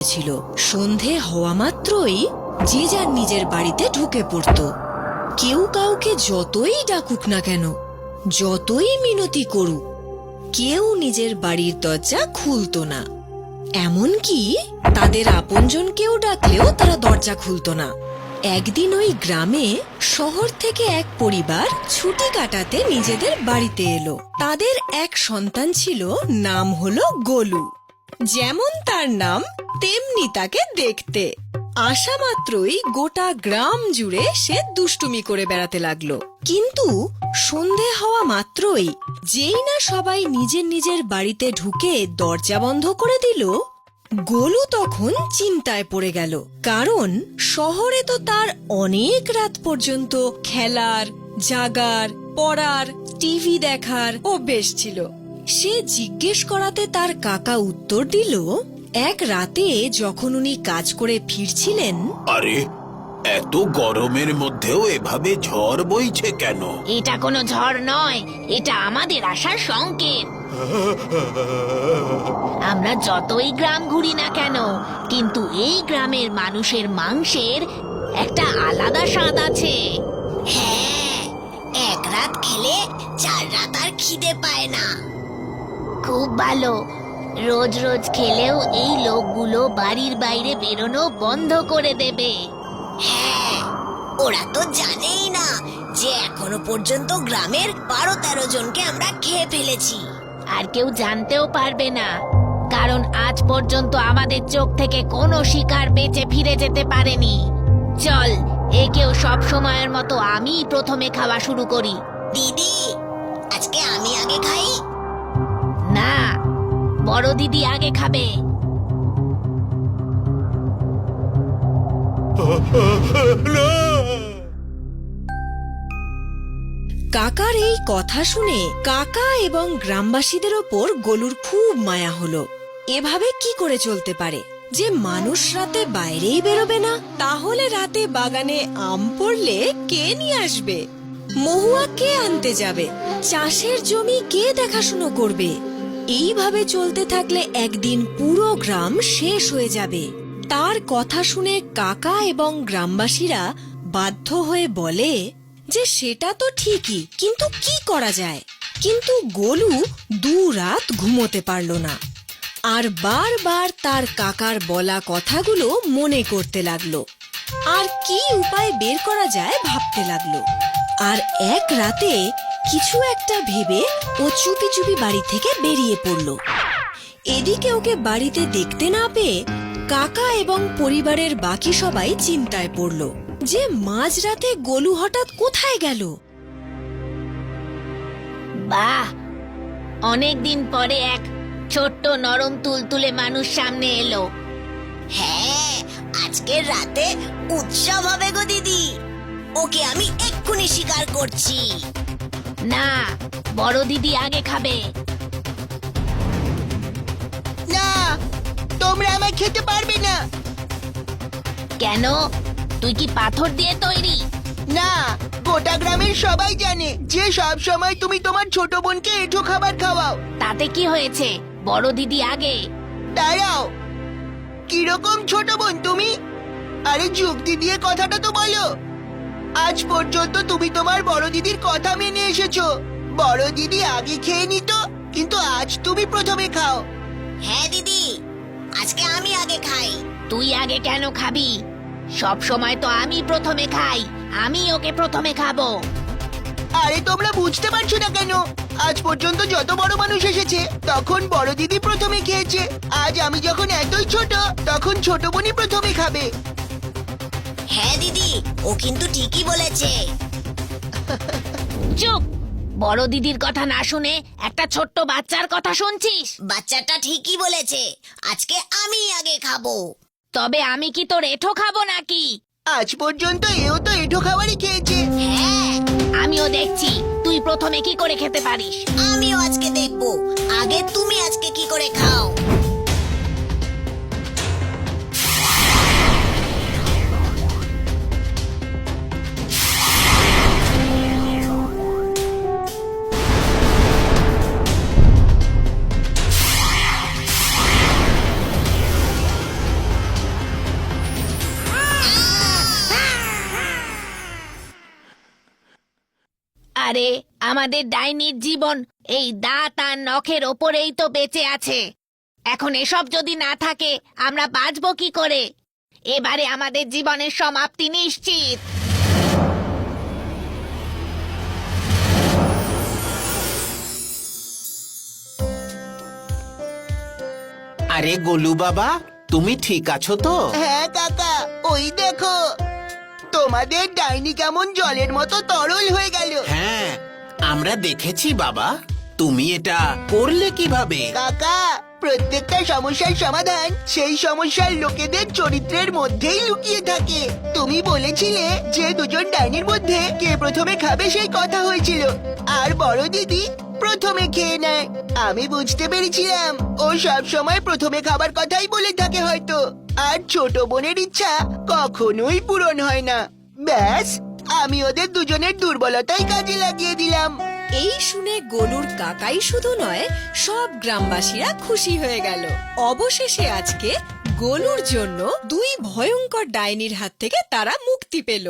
ছিল। সন্ধে হওয়া মাত্রই যে যার নিজের বাড়িতে ঢুকে পড়ত। কেউ কাউকে যতই ডাকুক না কেন, যতই মিনতি করুক, কেউ নিজের বাড়ির দরজা খুলত না। এমনকি তাদের আপনজন কেউ ডাকলেও তারা দরজা খুলত না। একদিন ওই গ্রামে শহর থেকে এক পরিবার ছুটি কাটাতে নিজেদের বাড়িতে এলো। তাদের এক সন্তান ছিল, নাম হলো গোলু। যেমন তার নাম তেমনি তাকে দেখতে। আসা মাত্রই গোটা গ্রাম জুড়ে সে দুষ্টুমি করে বেড়াতে লাগলো। কিন্তু সন্ধে হওয়া মাত্রই যেই না সবাই নিজের নিজের বাড়িতে ঢুকে দরজা বন্ধ করে দিল, গোলু তখন চিন্তায় পড়ে গেল। কারণ শহরে তো তার অনেক রাত পর্যন্ত খেলার, জাগার, পড়ার, টিভি দেখার অভ্যেস ছিল। সে জিজ্ঞেস করাতে তার কাকা উত্তর দিল, এক রাতে যখন উনি কাজ করে ফিরছিলেন। আরে, এত গরমের মধ্যেও এভাবে ঝড় বইছে কেন? এটা কোনো ঝড় নয়, এটা আমাদের আসার সংকেত। আমরা যতই গ্রাম ঘুরি না কেন, কিন্তু এই গ্রামের মানুষের মাংসের একটা আলাদা স্বাদ আছে। হ্যাঁ, এক রাত খেলে 4 রাত আর খিদে পায় না। খুব ভালো। রোজ রোজ খেলেও এই লোকগুলো বাড়ির বাইরে বেরোনো বন্ধ করে দেবে। হ্যাঁ, ওরা তো জানেই না যে এখনো পর্যন্ত গ্রামের 12-13 জনকে আমরা খেয়ে ফেলেছি। আর কেউ জানতেও পারবে না, কারণ আজ পর্যন্ত আমাদের চোখ থেকে কোনো শিকার বেঁচে ফিরে যেতে পারেনি। চল, একেও সব সময়ের মতো আমি প্রথমে খাওয়া শুরু করি। দিদি, আজকে আমি আগে খাই? না, বড় দিদি আগে খাবে। কাকার এই কথা শুনে কাকা এবং গ্রামবাসীদের ওপর গোলুর খুব মায়া হলো। এভাবে কি করে চলতে পারে যে মানুষ রাতে বাইরেই বেরোবে না? তাহলে রাতে বাগানে আম পড়লে কে নিয়ে আসবে? মহুয়া কে আনতে যাবে? চাষের জমি কে দেখাশুনো করবে? এইভাবে চলতে থাকলে একদিন পুরো গ্রাম শেষ হয়ে যাবে। তার কথা শুনে কাকা এবং গ্রামবাসীরা বাধ্য হয়ে বলে যে সেটা তো ঠিকই, কিন্তু কি করা যায়? কিন্তু গোলু 2 রাত ঘুমোতে পারল না, আর বারবার তার কাকার বলা কথাগুলো মনে করতে লাগলো, আর কি উপায় বের করা যায় ভাবতে লাগলো। আর এক রাতে কিছু একটা ভেবে ও চুপি চুপি বাড়ি থেকে বেরিয়ে পড়ল। এদিকে ওকে বাড়িতে দেখতে না পেয়ে কাকা এবং পরিবারের বাকি সবাই চিন্তায় পড়ল যে মাঝরাতে গোলু হঠাৎ কোথায় গেল। বাহ, অনেকদিন পরে এক ছোট্ট নরম তুলতুলে মানুষ সামনে এলো। হ্যাঁ, আজকের রাতে উৎসব হবে গো দিদি। ওকে আমি এক্ষুনি শিকার করছি। না, বড় দিদি আগে খাবে। না, তোমরা আমায় খেতে পারবে না। কেন? তুই কি পাথর দিয়ে তৈরি? না, গোটা গ্রামের সবাই জানে যে সব সময় তুমি তোমার ছোট বোনকে এঁঠো খাবার খাওয়াও। তাতে কি হয়েছে? বড় দিদি আগে। দাঁড়াও, কিরকম ছোট বোন তুমি? আরে যুক্তি দিয়ে কথাটা তো বলো। আজ পর্যন্ত তুমি তোমার বড় দিদির কথা মেনে এসেছো। বড় দিদি আগে খেয়ে নিত, কিন্তু আজ তুমি প্রথমে খাও। হ্যাঁ দিদি, আজকে আমি আগে খাই। তুই আগে কেন খাবি? সব সময় তো আমি প্রথমে খাই। আমি ওকে প্রথমে খাবো। আরে তোমরা বুঝতে পারছো না কেন? আজ পর্যন্ত যত বড় মানুষ এসেছে তখন বড় দিদি প্রথমে খেয়েছে। আজ আমি যখন এতই ছোট, তখন ছোট বোনই প্রথমে খাবে। হ্যাঁ দিদি, ও কিন্তু ঠিকই বলেছে। চুপ! বড় দিদির কথা না শুনে একটা ছোট্ট বাচ্চার কথা শুনছিস? বাচ্চাটা ঠিকই বলেছে, আজকে আমি আগে খাবো। তবে আমি কি তোর এঁঠো খাবো নাকি? আজ পর্যন্ত এও তো এঁঠো খাবারই খেয়েছে। হ্যাঁ, আমিও দেখছি তুই প্রথমে কি করে খেতে পারিস। আমিও আজকে দেখবো। আগে তুমি আজকে কি করে খাও। আরে আমাদের ডাইনির জীবন এই দাঁত আর নখের ওপরেই তো বেঁচে আছে। এখন এসব যদি না থাকে আমরা বাঁচবো কি করে? এবারে আমাদের জীবনের সমাপ্তি নিশ্চিত। আরে গোলু বাবা, তুমি ঠিক আছো তো? হ্যাঁ কাকা, ওই দেখো তোমাদের ডাইনি কেমন জলের মতো তরল হয়ে গেল। হ্যাঁ, আমরা দেখেছি বাবা। তুমি এটা করলে কিভাবে? কাকা, প্রত্যেকটা সমস্যার সমাধান সেই সমস্যার লোকেদের চরিত্রের মধ্যেই লুকিয়ে থাকে। তুমি বলেছিলে যে দুজন ডাইনির মধ্যে কে প্রথমে খাবে সেই কথা হয়েছিল, আর বড় দিদি প্রথমে খেয়ে নেয়। আমি বুঝতে পেরেছিলাম ও সব সময় প্রথমে খাবার কথাই বলে থাকে হয়তো, আর ছোট বোনের ইচ্ছা কখনোই পূরণ হয় না। ব্যাস, আমি ওদের দুজনের দুর্বলতাই কাজে লাগিয়ে দিলাম। এই শুনে গোলুর কাকাই শুধু নয়, সব গ্রামবাসীরা খুশি হয়ে গেল। অবশেষে আজকে গোলুর জন্য দুই ভয়ঙ্কর ডাইনির হাত থেকে তারা মুক্তি পেল।